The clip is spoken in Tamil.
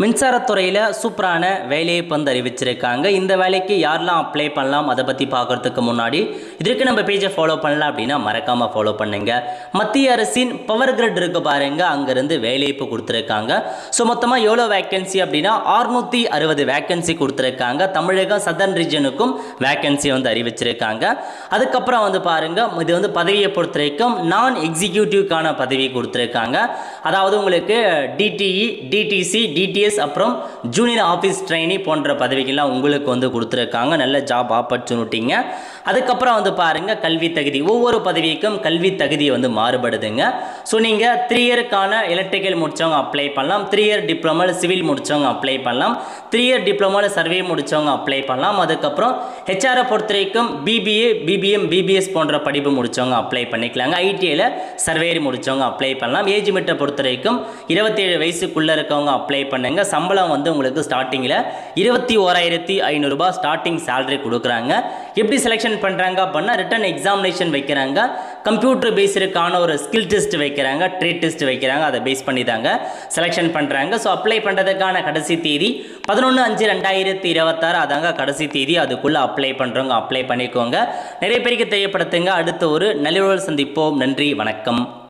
மின்சாரத்துறையில் சூப்பரான வேலையை வந்து அறிவிச்சிருக்காங்க. இந்த வேலைக்கு யாரெல்லாம் அப்ளை பண்ணலாம் அதை பற்றி பார்க்குறதுக்கு முன்னாடி இதற்கு நம்ம பேஜை ஃபாலோ பண்ணலாம் அப்படின்னா மறக்காமல் ஃபாலோ பண்ணுங்க. மத்திய அரசின் பவர் கிரிட் இருக்கு பாருங்க, அங்கேருந்து வேலைப்பு கொடுத்துருக்காங்க. ஸோ மொத்தமாக எவ்வளோ வேக்கன்சி அப்படின்னா 660 வேக்கன்சி கொடுத்துருக்காங்க. தமிழகம் சதர்ன் ரீஜனுக்கும் வேக்கன்சி வந்து அறிவிச்சிருக்காங்க. அதுக்கப்புறம் வந்து பாருங்க, இது வந்து பதவியை பொறுத்த வரைக்கும் நான் எக்ஸிக்யூட்டிவ்க்கான பதவி கொடுத்துருக்காங்க. அதாவது உங்களுக்கு டிடிஇ, டிடிசி, டிடிஎஸ் அப்புறம் ஜூனியர் ஆஃபீஸ் ட்ரெயினி போன்ற பதவிகள்லாம் உங்களுக்கு வந்து கொடுத்துருக்காங்க. நல்ல ஜாப் ஆப்பர்ச்சுனிட்டிங்க. அதுக்கப்புறம் வந்து பாருங்க, கல்வி தகுதி ஒவ்வொரு பதவிக்கும் கல்வி தகுதி வந்து மாறுபடுதுங்க. ஸோ நீங்கள் 3 இயருக்கான எலக்ட்ரிக்கல் முடித்தவங்க அப்ளை பண்ணலாம், 3 இயர் டிப்ளமோவில் சிவில் முடித்தவங்க அப்ளை பண்ணலாம், 3 இயர் டிப்ளமோவில் சர்வே முடித்தவங்க அப்ளை பண்ணலாம். அதுக்கப்புறம் ஹெச்ஆரை பொறுத்த வரைக்கும் பிபிஏ, பிபிஎம், பிபிஎஸ் போன்ற படிப்பு முடித்தவங்க அப்ளை பண்ணிக்கலாங்க. ஐடிஐயில் சர்வேயர் முடித்தவங்க அப்ளை பண்ணலாம். ஏஜ் லிமிட்டை பொறுத்த வரைக்கும் 27 வயசுக்குள்ளே இருக்கவங்க அப்ளை பண்ணுங்க. சம்பளம் வந்து உங்களுக்கு ஸ்டார்டிங்கில் 21,500 ரூபாய் ஸ்டார்டிங் சேலரி கொடுக்குறாங்க. எப்படி செலெக்ஷன் பண்ணுறாங்க அப்படின்னா ரிட்டன் எக்ஸாமினேஷன் வைக்கிறாங்க, கம்ப்யூட்டர் பேஸிற்கான ஒரு ஸ்கில் டெஸ்ட் வைக்கிறாங்க, ட்ரேட் டெஸ்ட் வைக்கிறாங்க. அதை பேஸ் பண்ணி தாங்க செலெக்ஷன் பண்ணுறாங்க. ஸோ அப்ளை பண்ணுறதுக்கான கடைசி தேதி 11/5/2026 அதாங்க கடைசி தேதி. அதுக்குள்ளே அப்ளை பண்ணுறவங்க அப்ளை பண்ணிக்கோங்க. நிறைய பேருக்கு தெரியப்படுத்துங்க. அடுத்த ஒரு நல்ல சந்திப்போம். நன்றி, வணக்கம்.